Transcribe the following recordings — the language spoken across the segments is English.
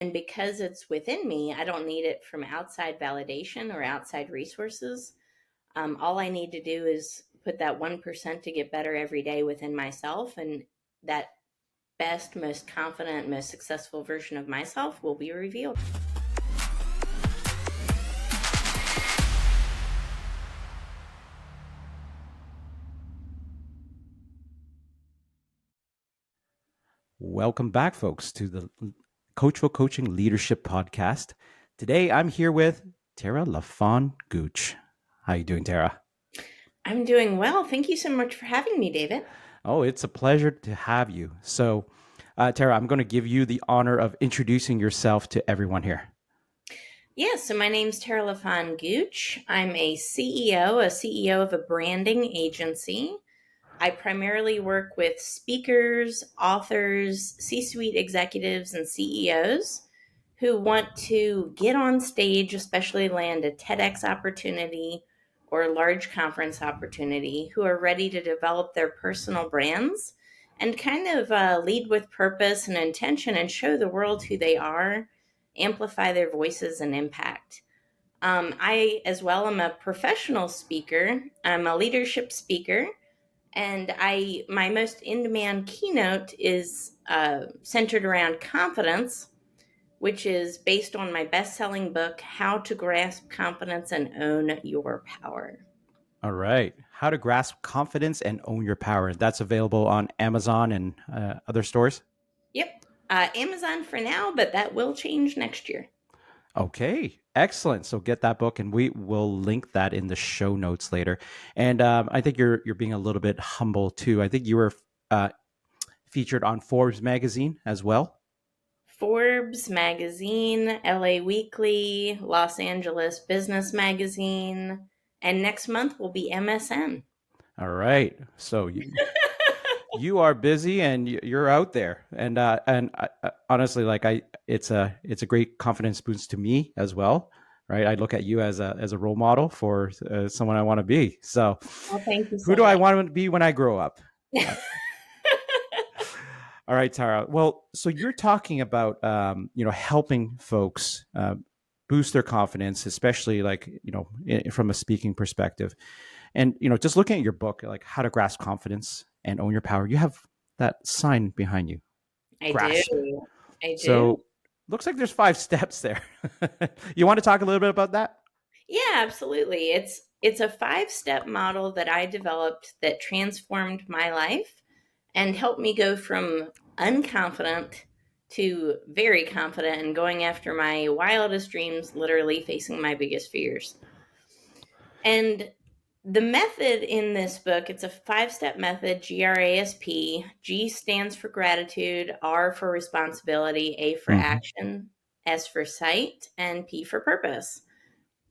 And because it's within me, I don't need it from outside validation or outside resources. All I need to do is put that 1% to get better every day within myself. And that best, most confident, most successful version of myself will be revealed. Welcome back, folks, to the Coachful Coaching Leadership Podcast. Today, I'm here with Tara LaFon Gooch. How you doing, Tara? I'm doing well. Thank you so much for having me, David. Oh, it's a pleasure to have you. So, Tara, I'm going to give you the honor of introducing yourself to everyone here. Yeah, so my name's Tara LaFon Gooch. I'm a CEO of a branding agency. I primarily work with speakers, authors, C-suite executives, and CEOs who want to get on stage, especially land a TEDx opportunity or a large conference opportunity, who are ready to develop their personal brands and kind of lead with purpose and intention and show the world who they are, amplify their voices and impact. I, as well, am a professional speaker. I'm a leadership speaker, and my most in-demand keynote is centered around confidence, which is based on my best-selling book, How to Grasp Confidence and Own Your Power. All right. How to Grasp Confidence and Own Your Power. That's available on Amazon and other stores? Yep. Amazon for now, but that will change next year. Okay, excellent. So get that book, and we will link that in the show notes later. And I think you're being a little bit humble too. I think you were featured on Forbes Magazine as well. Forbes Magazine, LA Weekly, Los Angeles Business Magazine, and next month will be MSN. All right. So you are busy and you're out there, and honestly, like it's a great confidence boost to me as well. Right, I look at you as a role model for someone I want to be. So, Well, thank you who so do I much. want to be when I grow up? All right, Tara. Well, so you're talking about helping folks boost their confidence, especially like from a speaking perspective, and just looking at your book, like How to Grasp Confidence and Own Your Power. You have that sign behind you, I do. grasp. I do. So looks like there's 5 steps there. You want to talk a little bit about that? Yeah, absolutely. It's a 5-step model that I developed that transformed my life and helped me go from unconfident to very confident and going after my wildest dreams, literally facing my biggest fears. And the method in this book, it's a 5-step method, GRASP. G stands for gratitude, R for responsibility, A for Mm-hmm. action, S for sight, and P for purpose.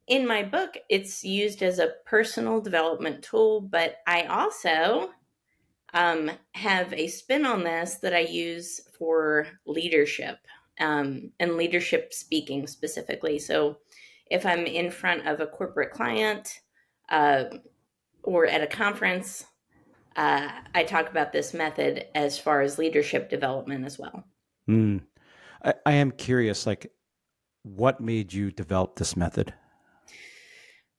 In my book, it's used as a personal development tool, but I also have a spin on this that I use for leadership and leadership speaking specifically. So if I'm in front of a corporate client uh, or at a conference, I talk about this method as far as leadership development as well. Mm. I am curious, like, what made you develop this method?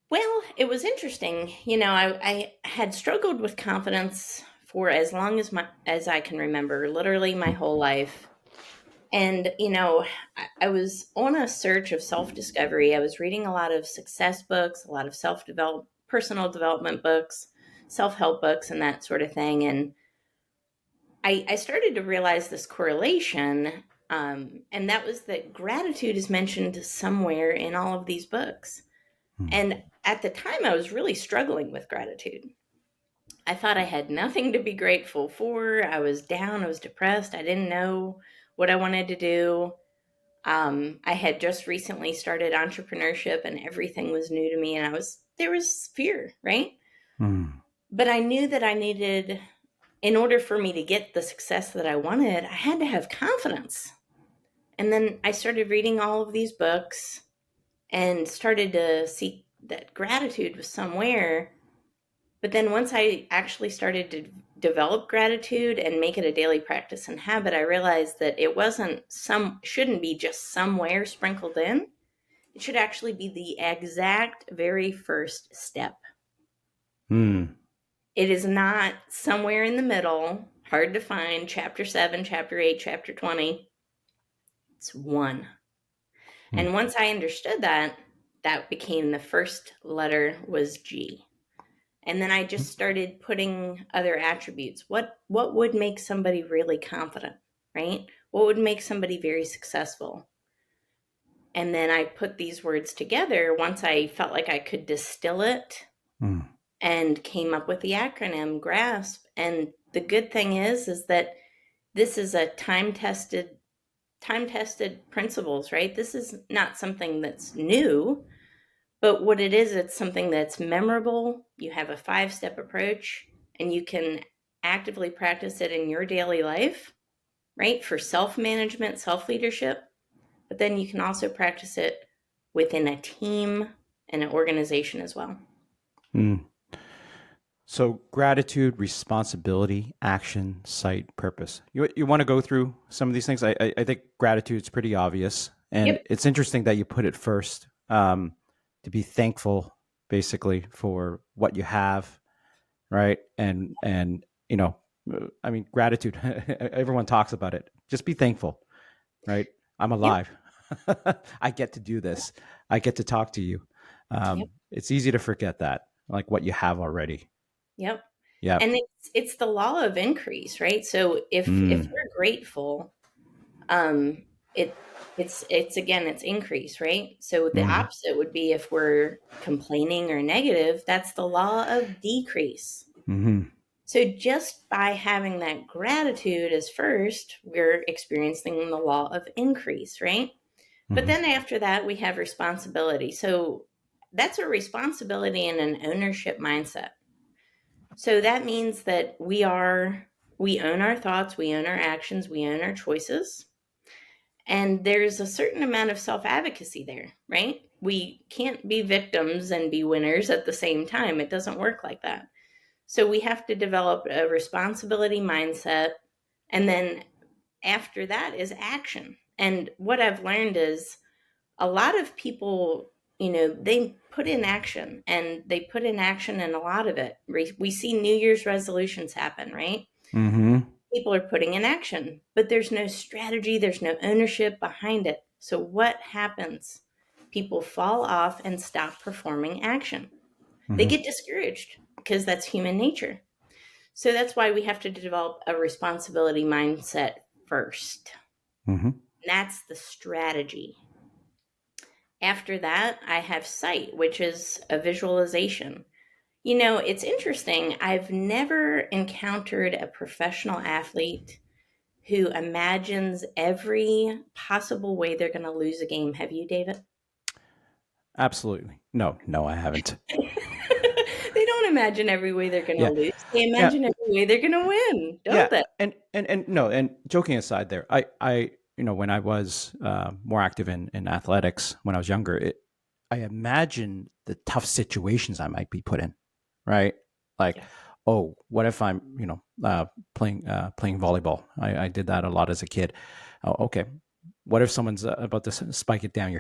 Well, it was interesting. I had struggled with confidence for as long as I can remember, literally my whole life. And I was on a search of self-discovery. I was reading a lot of success books, a lot of personal development books, self-help books, and that sort of thing. And I started to realize this correlation, and that was that gratitude is mentioned somewhere in all of these books. Mm. And at the time, I was really struggling with gratitude. I thought I had nothing to be grateful for. I was down, I was depressed, I didn't know what I wanted to do. I had just recently started entrepreneurship and everything was new to me, and there was fear, right? Mm. But I knew that in order for me to get the success that I wanted, I had to have confidence. And then I started reading all of these books and started to see that gratitude was somewhere. But then once I actually started to develop gratitude and make it a daily practice and habit, I realized that it shouldn't be just somewhere sprinkled in. It should actually be the exact very first step. Mm. It is not somewhere in the middle, hard to find, chapter 7, chapter 8, chapter 20. It's one. Mm. And once I understood that, that became the first letter was G. And then I just started putting other attributes. What would make somebody really confident, right? What would make somebody very successful? And then I put these words together once I felt like I could distill it Mm. and came up with the acronym GRASP. And the good thing is that this is a time tested principles, right? This is not something that's new, but what it is, it's something that's memorable. You have a 5-step approach and you can actively practice it in your daily life, right? For self-management, self-leadership, but then you can also practice it within a team and an organization as well. Mm. So gratitude, responsibility, action, sight, purpose. You want to go through some of these things? I think gratitude is pretty obvious, and Yep. it's interesting that you put it first. To be thankful, basically, for what you have, right? And I mean, gratitude. Everyone talks about it. Just be thankful, right? I'm Yep. alive. I get to do this. I get to talk to you. Yep. It's easy to forget that, like what you have already. Yep. Yep. And it's the law of increase, right? So if Mm. we're grateful, um it it's again, it's increase, right? So the Mm. opposite would be if we're complaining or negative, that's the law of decrease. Mm. So just by having that gratitude as first, we're experiencing the law of increase, right? But Mm. then after that, we have responsibility. So that's a responsibility and an ownership mindset. So that means that we own our thoughts, we own our actions, we own our choices. And there's a certain amount of self-advocacy there, right? We can't be victims and be winners at the same time. It doesn't work like that. So we have to develop a responsibility mindset. And then after that is action. And what I've learned is a lot of people, they put in action and they put in action in a lot of it. We see New Year's resolutions happen, right? Mm. People are putting in action, but there's no strategy, there's no ownership behind it. So what happens? People fall off and stop performing action. They Mm. get discouraged because that's human nature. So that's why we have to develop a responsibility mindset first. Mm. That's the strategy. After that, I have sight, which is a visualization. It's interesting. I've never encountered a professional athlete who imagines every possible way they're going to lose a game. Have you, David? Absolutely. No, no, I haven't. They don't imagine every way they're going to Yeah. lose. They Yeah. imagine every way they're going to win, don't Yeah. they? And no, and joking aside there, when I was more active in athletics when I was younger, I imagine the tough situations I might be put in, right? Like, Yeah. oh, what if I'm, playing volleyball? I did that a lot as a kid. Oh, okay. What if someone's about to spike it down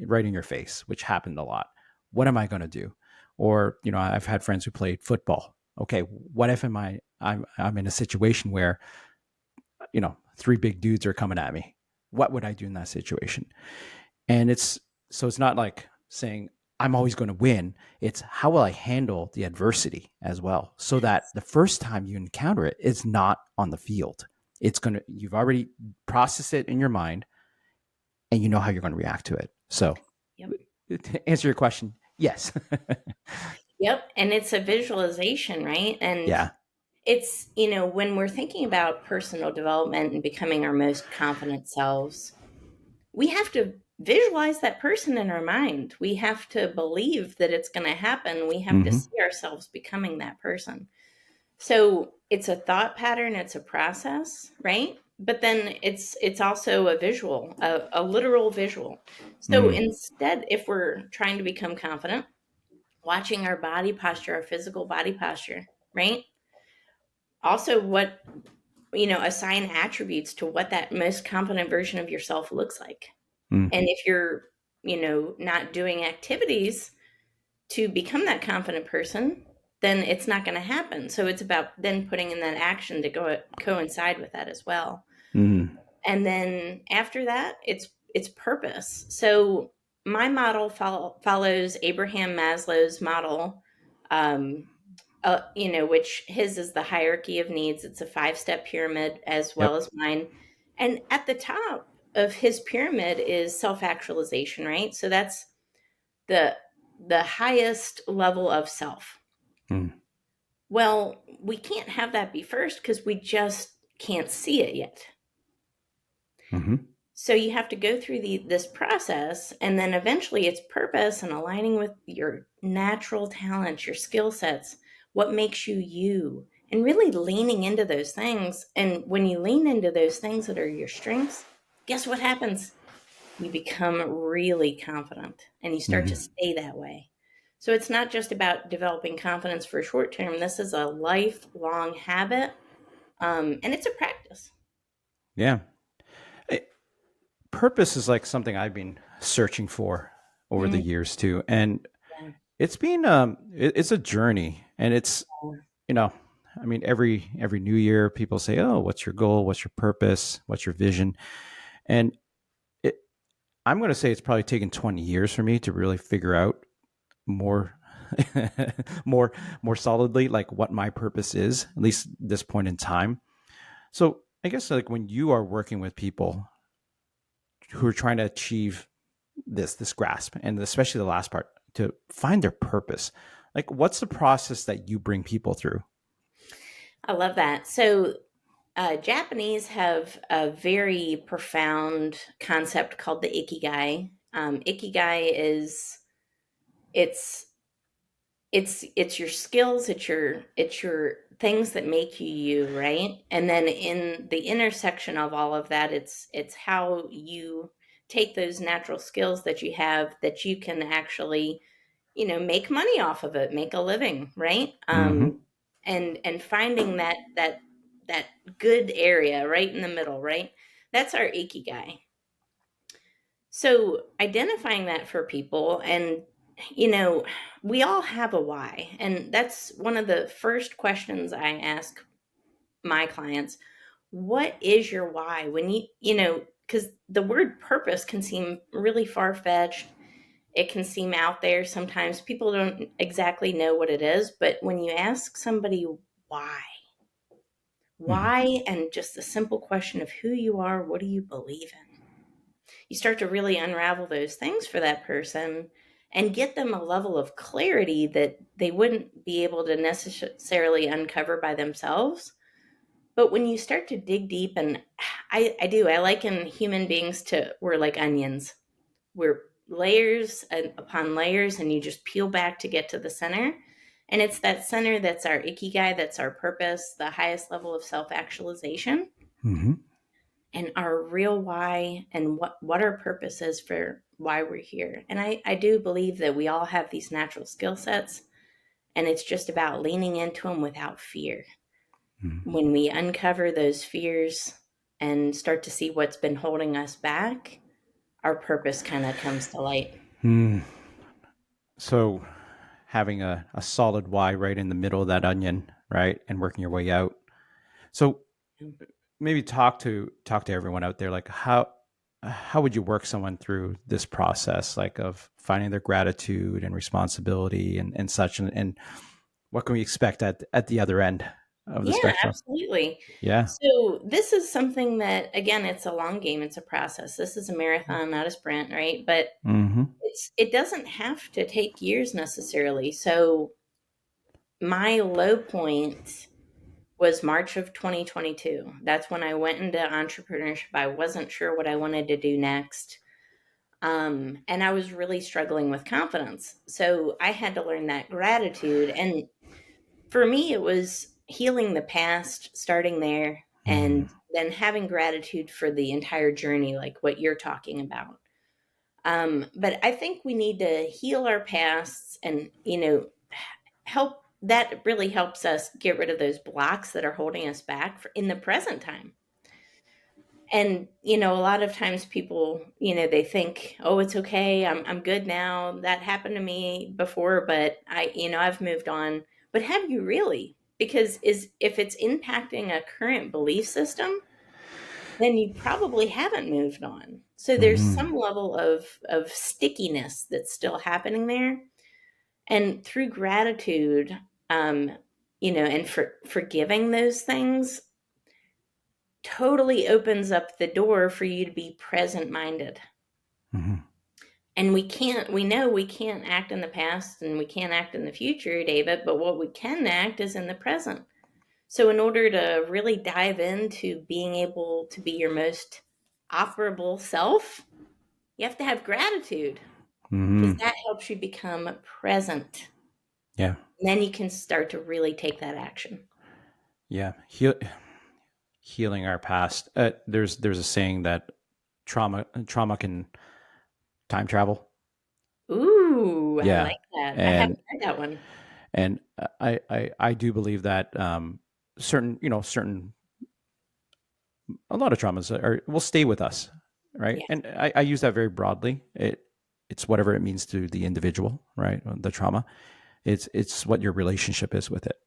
right in your face, which happened a lot? What am I going to do? Or, I've had friends who played football. Okay, what if I'm in a situation where, 3 big dudes are coming at me? What would I do in that situation? And it's not like saying I'm always going to win. It's how will I handle the adversity as well, so that the first time you encounter it, it's not on the field. You've already processed it in your mind and you know how you're going to react to it. So Yep. to answer your question, yes. Yep. And it's a visualization, right? And Yeah. it's, when we're thinking about personal development and becoming our most confident selves, we have to visualize that person in our mind. We have to believe that it's going to happen. We have to Mm-hmm. see ourselves becoming that person. So it's a thought pattern, it's a process, right? But then it's also a visual, a literal visual. So Mm. instead, if we're trying to become confident, watching our body posture, our physical body posture, right? Also, assign attributes to what that most confident version of yourself looks like. Mm, And if you're, not doing activities to become that confident person, then it's not going to happen. So it's about then putting in that action to coincide with that as well. mm, And then after that, it's purpose. So my model follows Abraham Maslow's model, um, which his is the hierarchy of needs. It's a 5-step pyramid as well yep. as mine. And at the top of his pyramid is self-actualization, right? So that's the the highest level of self. Mm, Well, we can't have that be first because we just can't see it yet. mm-hmm, So you have to go through this process, and then eventually it's purpose and aligning with your natural talents, your skill sets, what makes you you, and really leaning into those things. And when you lean into those things that are your strengths, guess what happens? You become really confident and you start to mm-hmm. stay that way. So it's not just about developing confidence for short term. This is a lifelong habit, and it's a practice. Yeah. Eh, Purpose is like something I've been searching for over the Mhm. years too. And Yeah. it's a journey, and it's, you know, I mean, every new year people say, "Oh, what's your goal? What's your purpose? What's your vision?" And it, I'm going to say it's probably taken 20 years for me to really figure out more more more solidly like what my purpose is, at least this point in time. So I guess like when you are working with people who are trying to achieve this grasp, and especially the last part, to find their purpose, like what's the process that you bring people through? I love that. So, Japanese have a very profound concept called the Ikigai. Ikigai is it's it's your skills, it's your things that make you you, right? And then in the intersection of all of that, it's how you take those natural skills that you have that you can actually, make money off of it, make a living, right? Mm-hmm. And finding that good area right in the middle, right? That's our Ikigai. So identifying that for people, and you know, we all have a why. And that's one of the first questions I ask my clients. What is your why? When because the word purpose can seem really far-fetched. It can seem out there. Sometimes people don't exactly know what it is, but when you ask somebody why, Mm-hmm. and just the simple question of who you are, what do you believe in? You start to really unravel those things for that person and get them a level of clarity that they wouldn't be able to necessarily uncover by themselves. But when you start to dig deep, and I liken human beings to, we're like onions. We're layers upon layers, and you just peel back to get to the center. And it's that center that's our ikigai, that's our purpose, the highest level of self actualization, Mm-hmm. and our real why, and what our purpose is for why we're here. And I do believe that we all have these natural skill sets, and it's just about leaning into them without fear. When we uncover those fears and start to see what's been holding us back, our purpose kind of comes to light. Mm-hmm. So having a solid why right in the middle of that onion, right, and working your way out. So maybe talk to everyone out there, like how would you work someone through this process, like of finding their gratitude and responsibility and such, and what can we expect at the other end of the Yeah, spectrum? absolutely. Yeah. So this is something that, again, it's a long game. It's a process. This is a marathon, not a sprint, right? But Mm-hmm. it doesn't have to take years necessarily. So my low point was March of 2022. That's when I went into entrepreneurship. I wasn't sure what I wanted to do next. And I was really struggling with confidence. So I had to learn that gratitude. And for me, it was healing the past, starting there, Mm-hmm. and then having gratitude for the entire journey, like what you're talking about. But I think we need to heal our pasts and, help. that really helps us get rid of those blocks that are holding us back in the present time. And, a lot of times people, they think, oh, it's okay. I'm good now. That happened to me before, but I've moved on. But have you really? Because if it's impacting a current belief system, then you probably haven't moved on. So there's Mm-hmm. some level of stickiness that's still happening there. And through gratitude, um, and forgiving those things totally opens up the door for you to be present minded. Mm-hmm. And we know we can't act in the past and we can't act in the future, David, but what we can act is in the present. So, in order to really dive into being able to be your most operable self, you have to have gratitude because Mm-hmm. that helps you become present. Yeah. And then you can start to really take that action. Yeah. Healing our past. There's a saying that trauma can time travel. Ooh, I Yeah. like that. I And haven't heard that one. I do believe that certain a lot of traumas will stay with us, right? Yeah, And I use that very broadly. It's whatever it means to the individual, right? The trauma. It's what your relationship is with it,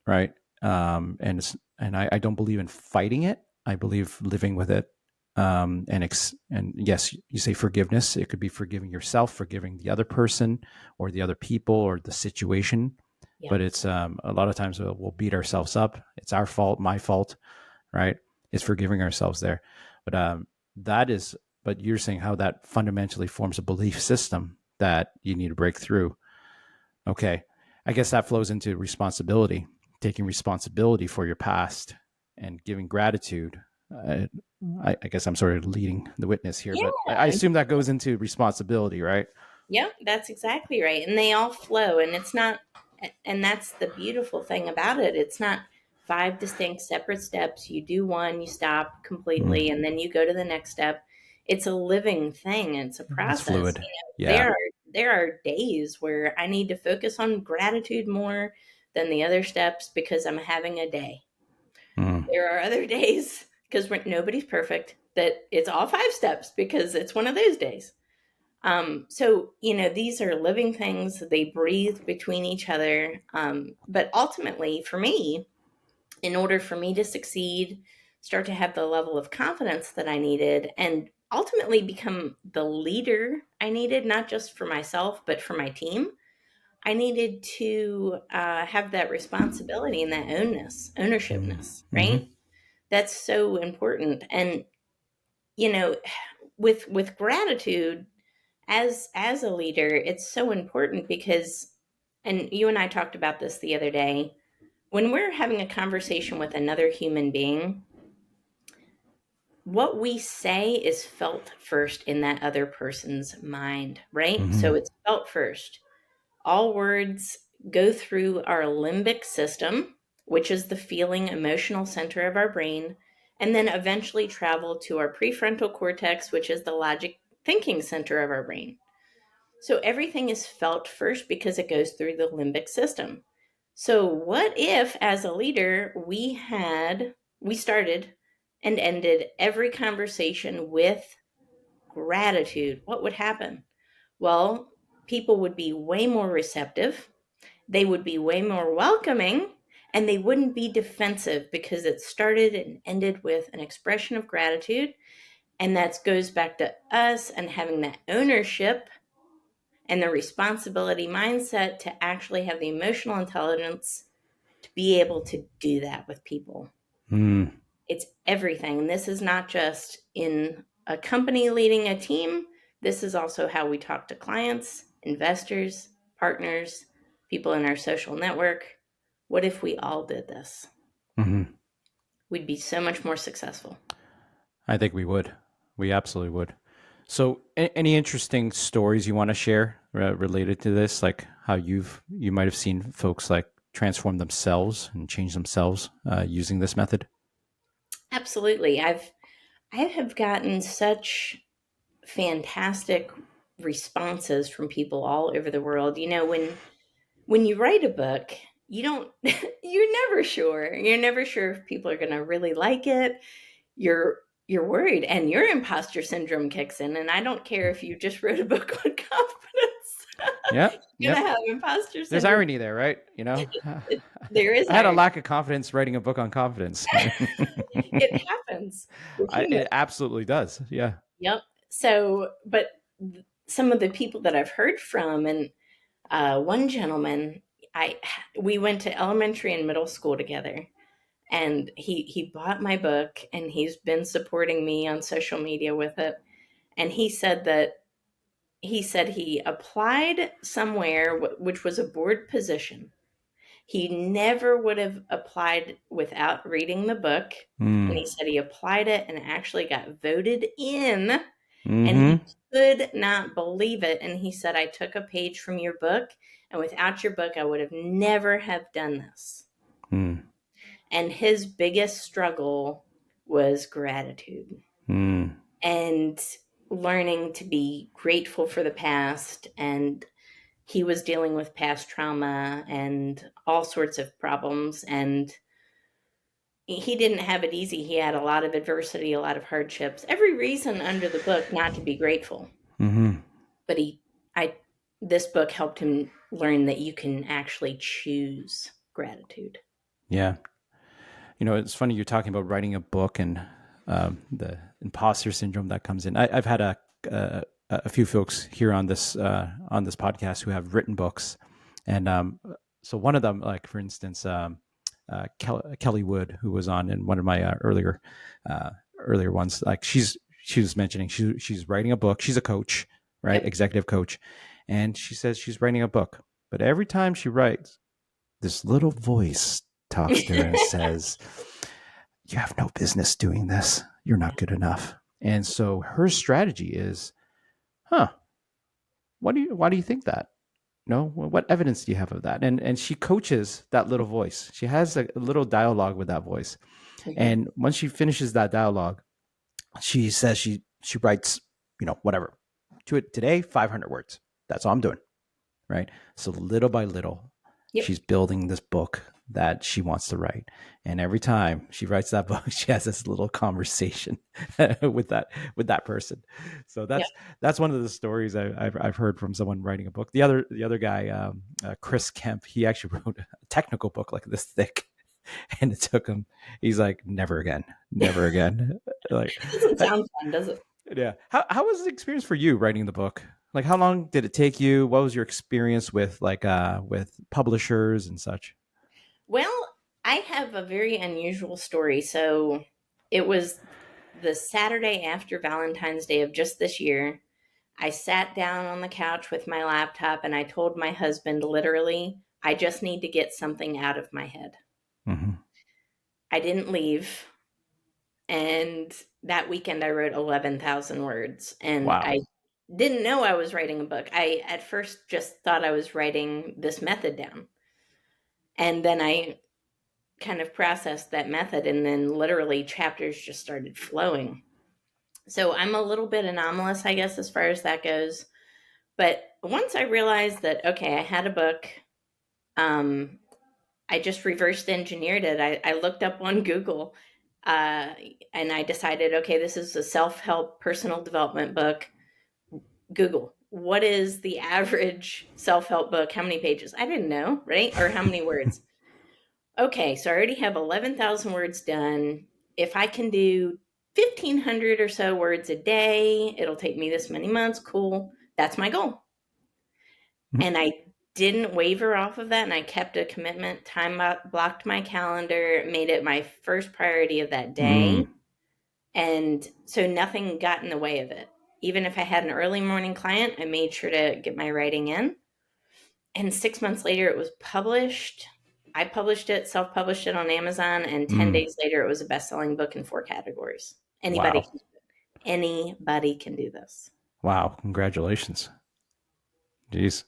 right? And I don't believe in fighting it. I believe living with it. And yes, you say forgiveness. It could be forgiving yourself, forgiving the other person, or the other people, or the situation. yeah, But it's a lot of times we'll beat ourselves up. It's our fault, my fault, right? It's forgiving ourselves there. But that is, but you're saying how that fundamentally forms a belief system that you need to break through. Okay. I guess that flows into responsibility, taking responsibility for your past and giving gratitude. I guess I'm sort of leading the witness here, but I yeah. assume that goes into responsibility, right? Yep, that's exactly right. And they all flow. And it's not, and that's the beautiful thing about it. It's not five distinct separate steps. You do one, you stop completely, Mm, and then you go to the next step. It's a living thing. It's a it's process. fluid. There Yeah. are days where I need to focus on gratitude more than the other steps because I'm having a day. Mm, There are other days because nobody's perfect that it's all five steps because it's one of those days. So, these are living things, they breathe between each other. But ultimately, for me, in order for me to succeed, start to have the level of confidence that I needed, and ultimately become the leader I needed, not just for myself, but for my team, I needed to have that responsibility and that mm, ownershipness, mm-hmm, right? That's so important. And, you know, with gratitude, as a leader, it's so important because, and you and I talked about this the other day, when we're having a conversation with another human being, what we say is felt first in that other person's mind, right? mm-hmm, So it's felt first. All words go through our limbic system, which is the feeling emotional center of our brain, and then eventually travel to our prefrontal cortex, which is the logic thinking center of our brain. So everything is felt first because it goes through the limbic system. So what if as a leader we started and ended every conversation with gratitude? What would happen? Well, people would be way more receptive, they would be way more welcoming, and they wouldn't be defensive because it started and ended with an expression of gratitude. And that goes back to us and having that ownership and the responsibility mindset to actually have the emotional intelligence to be able to do that with people. mm, It's everything. And this is not just in a company leading a team, this is also how we talk to clients, investors, partners, people in our social network. What if we all did this? mm-hmm. We'd be so much more successful. I think we would. We absolutely would. So, any interesting stories you want to share related to this, like how you might have seen folks like transform themselves and change themselves using this method? Absolutely. I have gotten such fantastic responses from people all over the world. When you write a book, you don't you're never sure. You're never sure if people are going to really like it. You're worried, and your imposter syndrome kicks in, and I don't care if you just wrote a book on confidence. Yep. You're going Yep. to have imposter There's syndrome. irony there, right? You know, There is I had a irony. lack of confidence writing a book on confidence. It happens. We're human. It absolutely does. Yeah. Yep. So, but some of the people that I've heard from, and one gentleman, I we went to elementary and middle school together, and he bought my book, and he's been supporting me on social media with it. And he said he applied somewhere, which was a board position. He never would have applied without reading the book. And Mm. he said he applied it and actually got voted in, and he Hmm. could not believe it. And he said, I took a page from your book, and without your book, I would have never have done this. Mm. And his biggest struggle was gratitude Mm. and learning to be grateful for the past. And he was dealing with past trauma and all sorts of problems. And he didn't have it easy. He had a lot of adversity, a lot of hardships, every reason under the book not to be grateful. Hmm. But I, this book helped him learn that you can actually choose gratitude. Yeah. You know, it's funny you're talking about writing a book and the imposter syndrome that comes in. I've had a few folks here on this podcast who have written books, and so one of them, like for instance, Kelly Wood, who was on in one of my earlier ones, like she was mentioning she's writing a book. She's a coach, right? Yep. Executive coach, and she says she's writing a book, but every time she writes, this little voice talks to her and says, you have no business doing this. You're not good enough. And so her strategy is, huh, why do you think that? No, what evidence do you have of that? And she coaches that little voice. She has a little dialogue with that voice. Mhm. And once she finishes that dialogue, she says she writes, whatever. To it today, 500 words. That's all I'm doing. Right. So little by little, Yep. she's building this book that she wants to write. And every time she writes that book, she has this little conversation with that person. So Yep. that's one of the stories I've heard from someone writing a book. The other guy, Chris Kemp, he actually wrote a technical book like this thick, and it took him. He's like, never again, never again. Like, Doesn't sound fun, does it? yeah. How was the experience for you writing the book? Like, how long did it take you? What was your experience with with publishers and such? Well, I have a very unusual story. So it was the Saturday after Valentine's Day of just this year. I sat down on the couch with my laptop and I told my husband literally, I just need to get something out of my head. Hmm. I didn't leave. And that weekend I wrote 11,000 words, and Wow. I didn't know I was writing a book. I at first just thought I was writing this method down. And then I kind of processed that method, and then literally chapters just started flowing. So I'm a little bit anomalous, I guess, as far as that goes. But once I realized that, okay, I had a book, um, I just reversed engineered it. I looked up on Google, uh, and I decided, okay, this is a self help personal development book. Google, what is the average self help book? How many pages? I didn't know, right? Or how many words? Okay, so I already have 11,000 words done. If I can do 1,500 or so words a day, it'll take me this many months. Cool. That's my goal. And I didn't waver off of that, and I kept a commitment, time blocked my calendar, made it my first priority of that day. Mm. And so nothing got in the way of it. Even if I had an early morning client, I made sure to get my writing in. And 6 months later, it was published. I published it, self published it on Amazon, and 10 Mm. days later, it was a best selling book in 4 categories. Anybody Wow. can, anybody can do this. Wow. Congratulations. Jeez.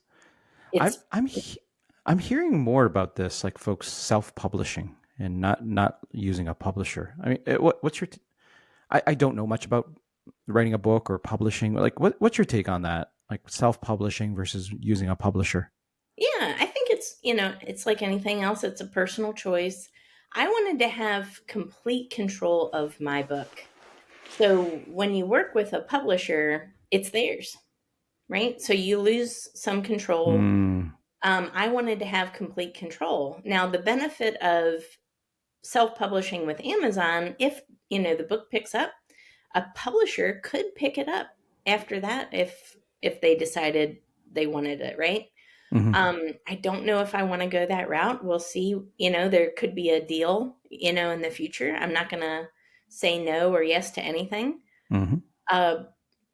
I'm It's, I'm he- I'm hearing more about this, like folks self-publishing and not using a publisher. I mean, what's your I don't know much about writing a book or publishing. Like, what's your take on that? Like self-publishing versus using a publisher? yeah, I think it's like anything else. It's a personal choice. I wanted to have complete control of my book. So when you work with a publisher, it's theirs, right? So you lose some control. Mm, I wanted to have complete control. Now, the benefit of self-publishing with Amazon, if the book picks up, a publisher could pick it up after that if they decided they wanted it, right? hmm I don't know if I want to go that route. We'll see. There could be a deal, in the future. I'm not going to say no or yes to anything hmm uh,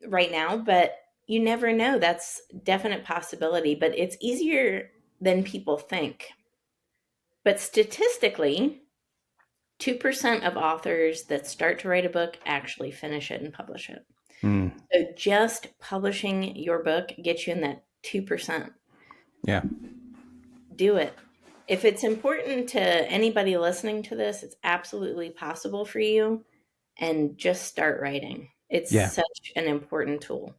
right now, but you never know. That's definite possibility, but it's easier than people think. But statistically, 2% of authors that start to write a book actually finish it and publish it. mm, So just publishing your book gets you in that 2%. yeah, Do it. If it's important to anybody listening to this, it's absolutely possible for you. And just start writing. It's yeah, such an important tool.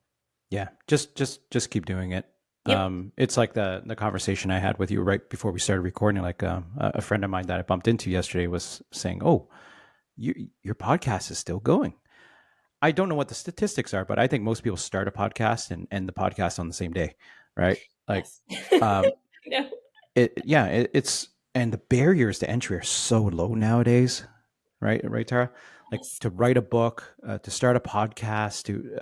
yeah. Just keep doing it. Yep. It's like the conversation I had with you right before we started recording. Like a friend of mine that I bumped into yesterday was saying, "Oh, your podcast is still going." I don't know what the statistics are, but I think most people start a podcast and end the podcast on the same day, right? Like, Yes. um, No. it's and the barriers to entry are so low nowadays, right, Tara? Like Yes. to write a book, to start a podcast, to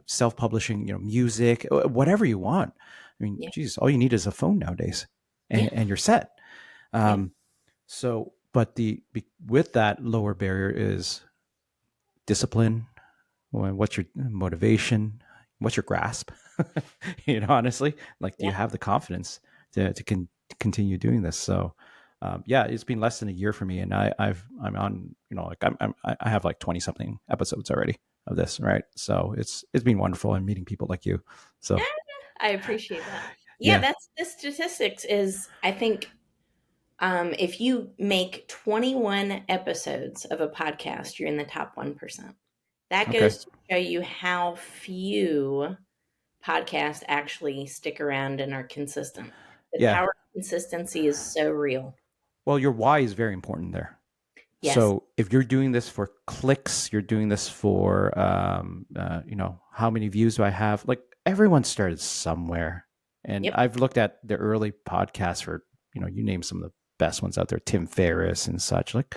self-publishing, music, whatever you want. I mean, Yeah. geez, all you need is a phone nowadays, Yeah. and you're set. Yeah. Um, so, but with that lower barrier is discipline. What's your motivation? What's your grasp? Honestly, like, do you Yeah. have the confidence to continue doing this? So, yeah, it's been less than a year for me, and I'm on, like I have like 20 something episodes already of this, right? So it's been wonderful and meeting people like you. Yeah. So I appreciate that. Yeah, yeah, that's the statistics is I think if you make 21 episodes of a podcast, you're in the top 1%. That okay, goes to show you how few podcasts actually stick around and are consistent. The yeah. power of consistency is so real. Well, your why is very important there. Yes. So if you're doing this for clicks, you're doing this for, how many views do I have? Like everyone started somewhere. And Yep. I've looked at the early podcasts for, you name some of the best ones out there, Tim Ferriss and such. Like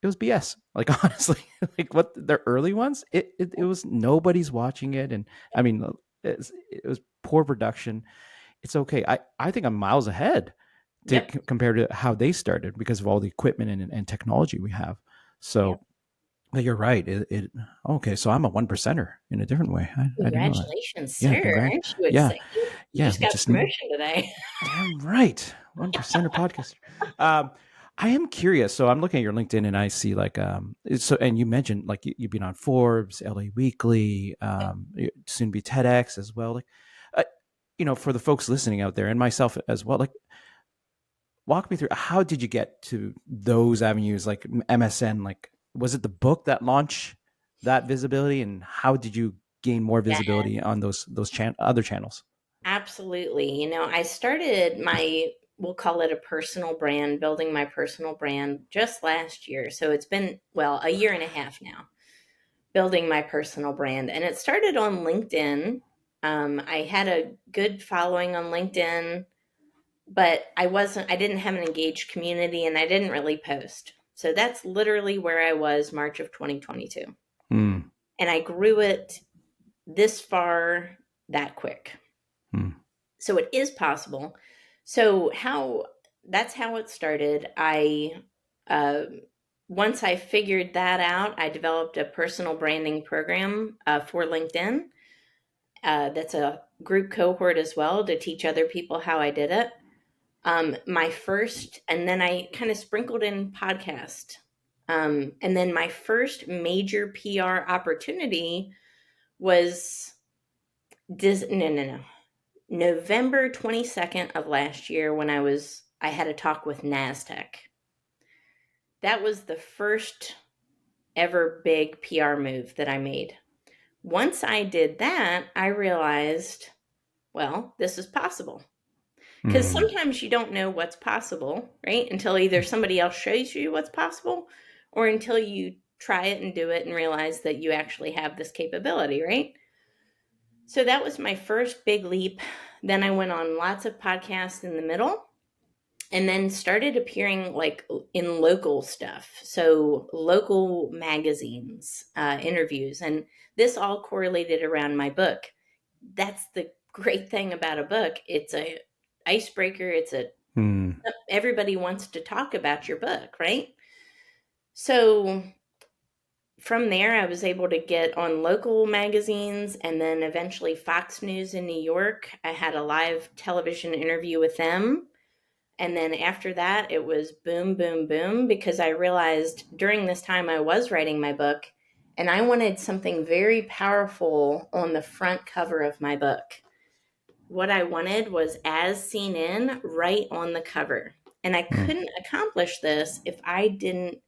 it was BS. Like honestly, like what the early ones, it was nobody's watching it. And I mean, it was poor production. It's okay. I think I'm miles ahead Yep. compared to how they started because of all the equipment and technology we have. Yep. So, but you're right. Okay. So I'm a one percenter in a different way. I didn't know that. Congratulations, Yeah. sir. Congrats. Aren't you Yeah. excited? You Yeah. just We got just need. promotion today. Damn right. One percenter podcaster. Um, I am curious. So I'm looking at your LinkedIn and I see like and you mentioned like you've been on Forbes, LA Weekly, soon be TEDx as well. Like, uh, for the folks listening out there and myself as well, like walk me through how did you get to those avenues like MSN? Like, was it the book that launched that visibility, and how did you gain more Yeah, visibility on those other channels? absolutely. I started we'll call it a personal brand, building my personal brand just last year. So it's been, well, a year and a half now, building my personal brand. And it started on LinkedIn. I had a good following on LinkedIn, but I didn't have an engaged community and I didn't really post. So that's literally where I was March of 2022. Mm, And I grew it this far that quick. mm, So it is possible. So that's how it started. I uh, Once I figured that out, I developed a personal branding program for LinkedIn. That's a group cohort as well to teach other people how I did it. And then I kind of sprinkled in podcast. And then my first major PR opportunity was no. November 22nd of last year when I had a talk with NASDAQ. That was the first ever big PR move that I made. Once I did that, I realized, well, this is possible. Because Mm. sometimes you don't know what's possible, right? Until either somebody else shows you what's possible or until you try it and do it and realize that you actually have this capability, right? So that was my first big leap. Then I went on lots of podcasts in the middle and then started appearing like in local stuff. So local magazines, interviews, and this all correlated around my book. That's the great thing about a book. It's a icebreaker. Mm. Everybody wants to talk about your book, right? So from there, I was able to get on local magazines and then eventually Fox News in New York. I had a live television interview with them. And then after that, it was boom, boom, boom, because I realized during this time I was writing my book and I wanted something very powerful on the front cover of my book. What I wanted was as seen in right on the cover. And I Mm. couldn't accomplish this if I didn't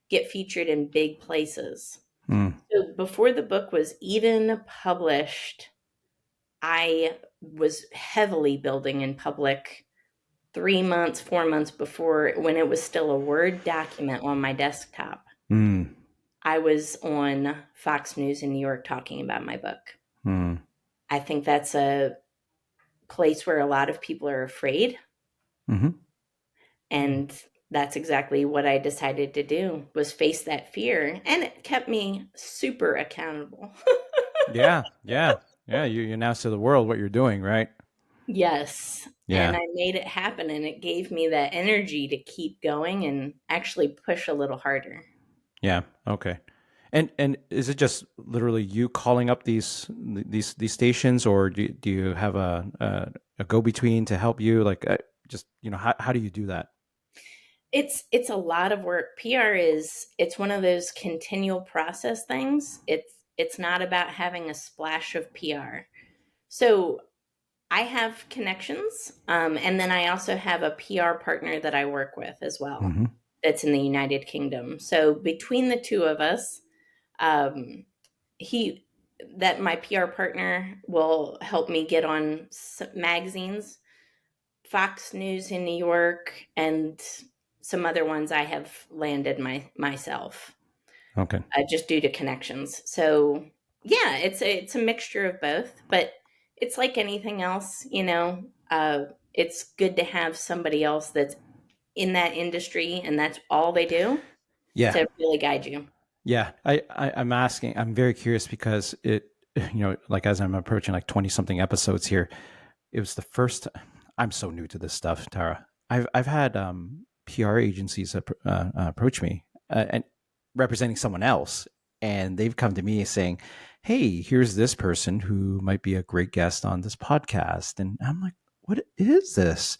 get featured in big places. Mm. So before the book was even published, I was heavily building in public 3 months, 4 months before, when it was still a Word document on my desktop. Mm. I was on Fox News in New York talking about my book. Mm. I think that's a place where a lot of people are afraid. Mm-hmm. And that's exactly what I decided to do, was face that fear. And it kept me super accountable. Yeah, yeah, yeah. You announce to the world what you're doing, right? Yes. And Yeah, I made it happen, and it gave me that energy to keep going and actually push a little harder. yeah. Okay. And is it just literally you calling up these stations, or do you have a go between to help you? Like, just how do you do that? It's a lot of work. PR is it's one of those continual process things. It's not about having a splash of PR. So I have connections, and then I also have a PR partner that I work with as well. Mm-hmm. That's in the United Kingdom. So between the two of us, um, he that my PR partner will help me get on magazines, Fox News in New York, and some other ones I have landed myself, Okay. just due to connections. So yeah, it's a mixture of both, but it's like anything else, it's good to have somebody else that's in that industry and that's all they do Yeah. to really guide you. Yeah, I'm asking. I'm very curious because like as I'm approaching like 20 something episodes here, it was the first. I'm so new to this stuff, Tara. I've had PR agencies approach me and representing someone else, and they've come to me saying, "Hey, here's this person who might be a great guest on this podcast," and I'm like, "What is this?"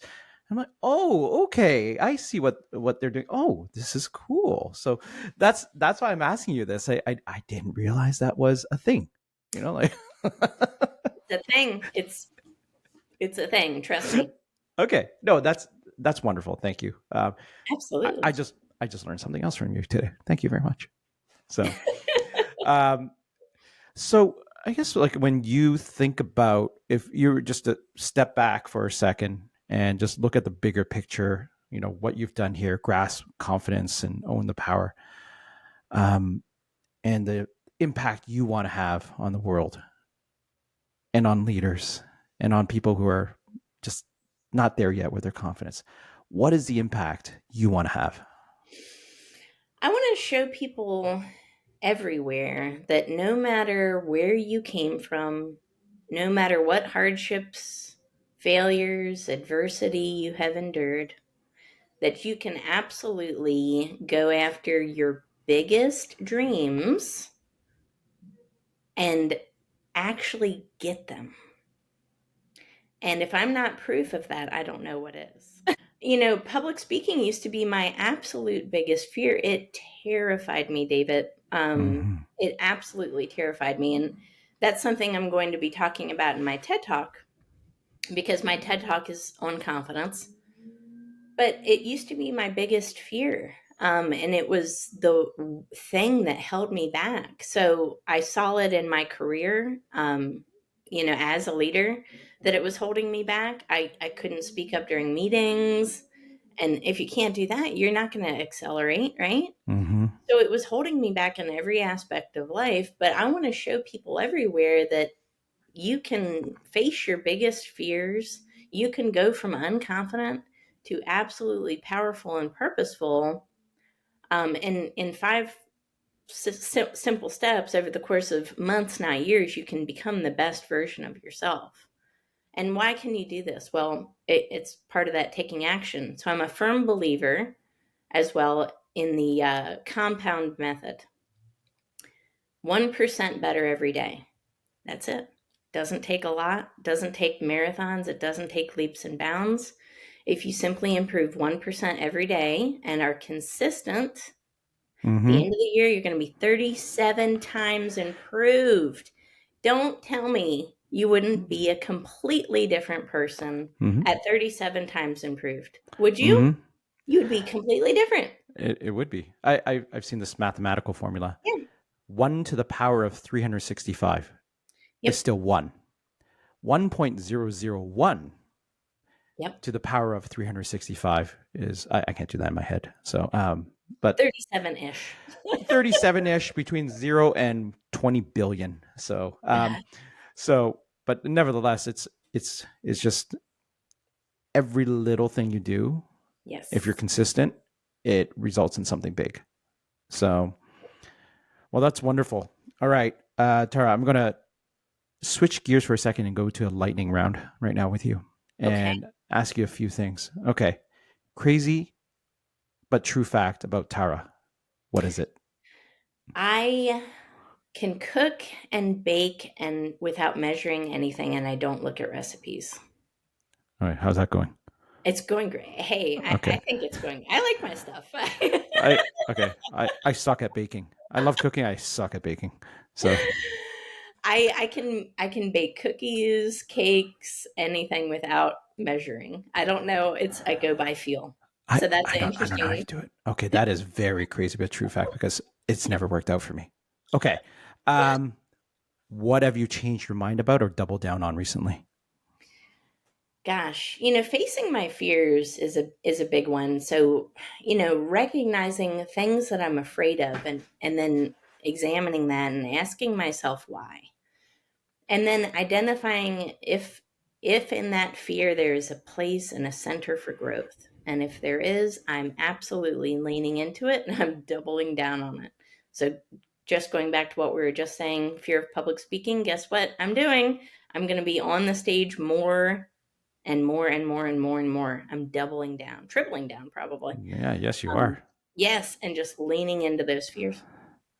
I'm like, "Oh, okay, I see what they're doing. Oh, this is cool." So that's why I'm asking you this. I didn't realize that was a thing. Like. It's a thing. It's a thing, trust me. Okay, no, that's wonderful. Thank you. I, I Absolutely. just I just learned something else from you today. Thank you very much. So, um, so I guess like when you think about if you were just to step back for a second and just look at the bigger picture, what you've done here, grasp confidence and own the power, um, and the impact you want to have on the world and on leaders and on people who are just not there yet with their confidence. What is the impact you want to have? I want to show people everywhere that no matter where you came from, no matter what hardships, failures, adversity you have endured, that you can absolutely go after your biggest dreams and actually get them. And if I'm not proof of that, I don't know what is. Public speaking used to be my absolute biggest fear. It terrified me, David. Mm-hmm. It absolutely terrified me. And that's something I'm going to be talking about in my TED Talk, because my TED Talk is on confidence. But it used to be my biggest fear. And it was the thing that held me back. So I saw it in my career. as a leader, that it was holding me back. I couldn't speak up during meetings. And if you can't do that, you're not going to accelerate, right? Mm-hmm. So it was holding me back in every aspect of life. But I want to show people everywhere that you can face your biggest fears. You can go from unconfident to absolutely powerful and purposeful, in five simple steps over the course of months, not years. You can become the best version of yourself. And why can you do this? Well, it's part of that taking action. So I'm a firm believer as well in the compound method. 1% better every day. That's it. Doesn't take a lot, doesn't take marathons, it doesn't take leaps and bounds. If you simply improve 1% every day and are consistent, the Mm-hmm. end of the year, you're going to be 37 times improved. Don't tell me you wouldn't be a completely different person Mm-hmm. at 37 times improved. Would you? Mm-hmm. You would be completely different. It would be. I've seen this mathematical formula. Yeah. 1 to the power of 365 is Yep. still 1. 1.001 Yep. to the power of 365 is, I can't do that in my head. So, but 37 ish. 37-ish between 0 and 20 billion. So, but nevertheless, it's just every little thing you do, if you're Yes. consistent, it results in something big. So, well, that's wonderful. All right, Tara, I'm going to switch gears for a second and go to a lightning round right now with you Okay. and ask you a few things. Okay. Crazy but true fact about Tara. What is it? I can cook and bake and without measuring anything, and I don't look at recipes. All right. How's that going? It's going great. Hey, I Okay. think it's going. I like my stuff. I okay. I suck at baking. I love cooking. I suck at baking. So I can bake cookies, cakes, anything without measuring. I don't know. It's I go by feel. I So that's I an don't know how you interesting. do it. Okay, that is very crazy but true fact because it's never worked out for me. Okay. Um, what have you changed your mind about or doubled down on recently? Gosh, facing my fears is a big one. So, recognizing things that I'm afraid of, and then examining that and asking myself why. And then identifying if in that fear there is a place and a center for growth. And if there is, I'm absolutely leaning into it and I'm doubling down on it. So just going back to what we were just saying, fear of public speaking, guess what I'm doing? I'm going to be on the stage more and more and more and more and more. I'm doubling down, tripling down probably. Yeah, yes, you Um, are. yes, and just leaning into those fears.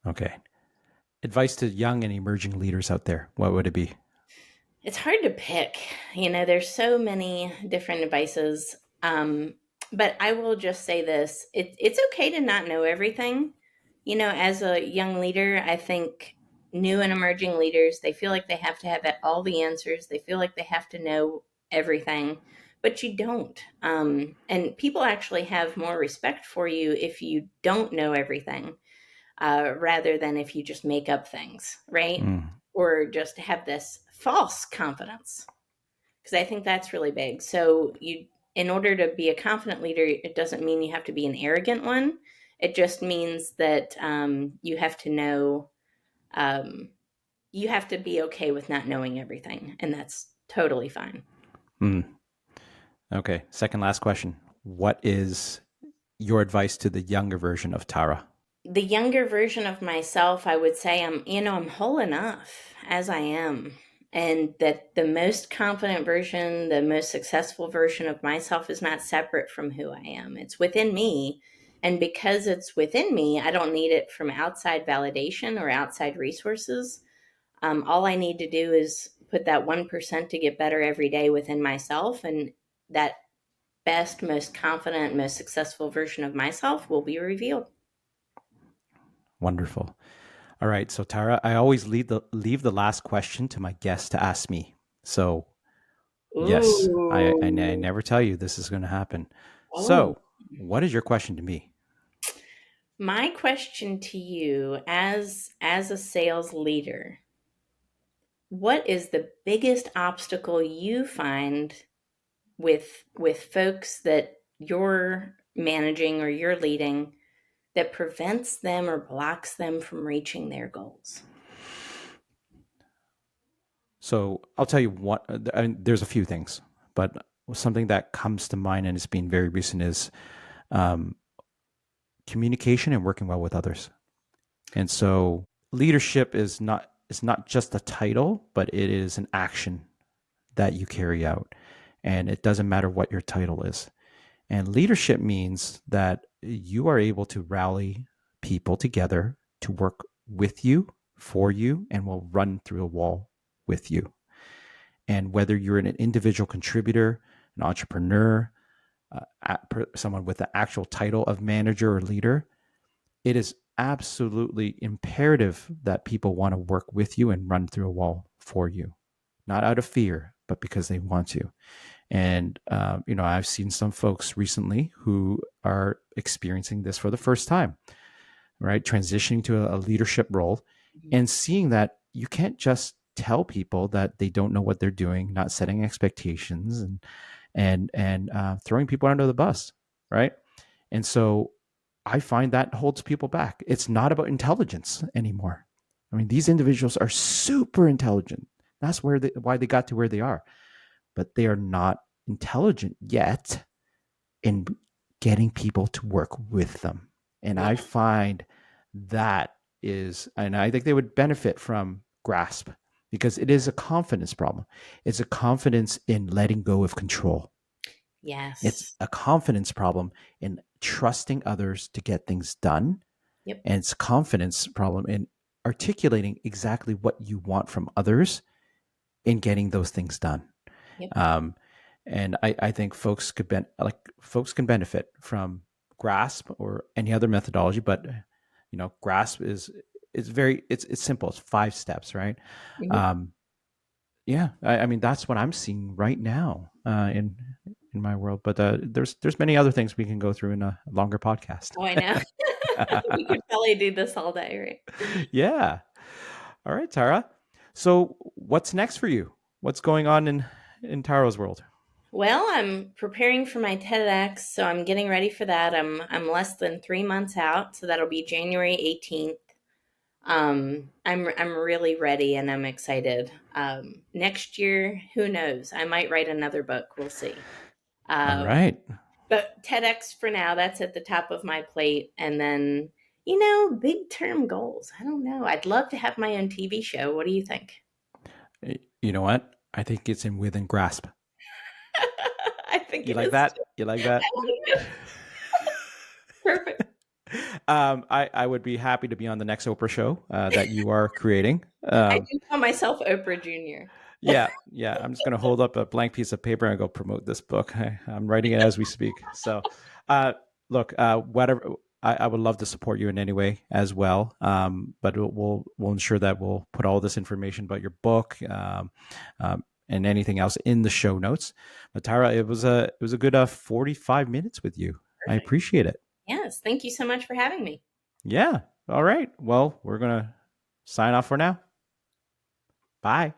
Okay. Advice to young and emerging leaders out there. What would it be? It's hard to pick. There's so many different advices. But I will just say this: it's okay to not know everything. As a young leader, I think new and emerging leaders, they feel like they have to have all the answers. They feel like they have to know everything, but you don't. And people actually have more respect for you if you don't know everything, rather than if you just make up things, right? Mm, Or just have this false confidence. Because I think that's really big. So in order to be a confident leader, it doesn't mean you have to be an arrogant one. It just means that you have to know, um, you have to be okay with not knowing everything, and that's totally fine. mm. Okay. Second last question. What is your advice to the younger version of Tara? The younger version of myself, I would say I'm whole enough as I am. And that the most confident version, the most successful version of myself is not separate from who I am. It's within me. And because it's within me, I don't need it from outside validation or outside resources. All I need to do is put that 1% to get better every day within myself. And that best, most confident, most successful version of myself will be revealed. Wonderful. All right. So Tara, I always leave the last question to my guest to ask me. So yes, I Ooh. never tell you this is going to happen. Oh. So what is your question to me? My question to you as a sales leader, what is the biggest obstacle you find with folks that you're managing or you're leading that prevents them or blocks them from reaching their goals? So I'll tell you what. I mean, there's a few things, but something that comes to mind and it's been very recent is um, communication and working well with others. And so leadership is not just a title, but it is an action that you carry out. And it doesn't matter what your title is. And leadership means that you are able to rally people together to work with you, for you, and will run through a wall with you. And whether you're an individual contributor, an entrepreneur, someone with the actual title of manager or leader, it is absolutely imperative that people want to work with you and run through a wall for you, not out of fear, but because they want to. And I've seen some folks recently who are experiencing this for the first time, right? Transitioning to a leadership role Mhm. and seeing that you can't just tell people that they don't know what they're doing, not setting expectations, and throwing people under the bus, right? And so I find that holds people back. It's not about intelligence anymore. I mean, these individuals are super intelligent. That's why they got to where they are, but they are not intelligent yet in getting people to work with them. And Yeah. I find that and I think they would benefit from grasp because it is a confidence problem. It's a confidence in letting go of control. It's Yes. a confidence problem in trusting others to get things done. Yep. And it's a confidence problem in articulating exactly what you want from others in getting those things done. Yep. Um, and I think folks can benefit from grasp or any other methodology, but grasp it's simple. It's 5 steps, right? Mhm. Um, yeah, I mean that's what I'm seeing right now in my world. But there's many other things we can go through in a longer podcast. Oh, I know. We could probably do this all day, right? Yeah. All right, Tara. So what's next for you? What's going on in Tara's world? Well, I'm preparing for my TEDx, so I'm getting ready for that. I'm less than 3 months out, so that'll be January 18th. I'm really ready and I'm excited. Next year, who knows? I might write another book. We'll see. All Um, right. but TEDx for now, that's at the top of my plate. And then, big term goals. I don't know. I'd love to have my own TV show. What do you think? You know what? I think it's in within grasp. I think You it like is that? too. You like I that? like it. Perfect. I would be happy to be on the next Oprah show that you are creating. I do call myself Oprah Jr. Yeah, yeah. I'm just going to hold up a blank piece of paper and go promote this book. I'm writing it as we speak. So, uh, look, whatever. I would love to support you in any way as well. But we'll ensure that we'll put all this information about your book and anything else in the show notes. But Tara, it was a good 45 minutes with you. I Perfect. appreciate it. Yes. Thank you so much for having me. Yeah. All right. Well, we're gonna sign off for now. Bye.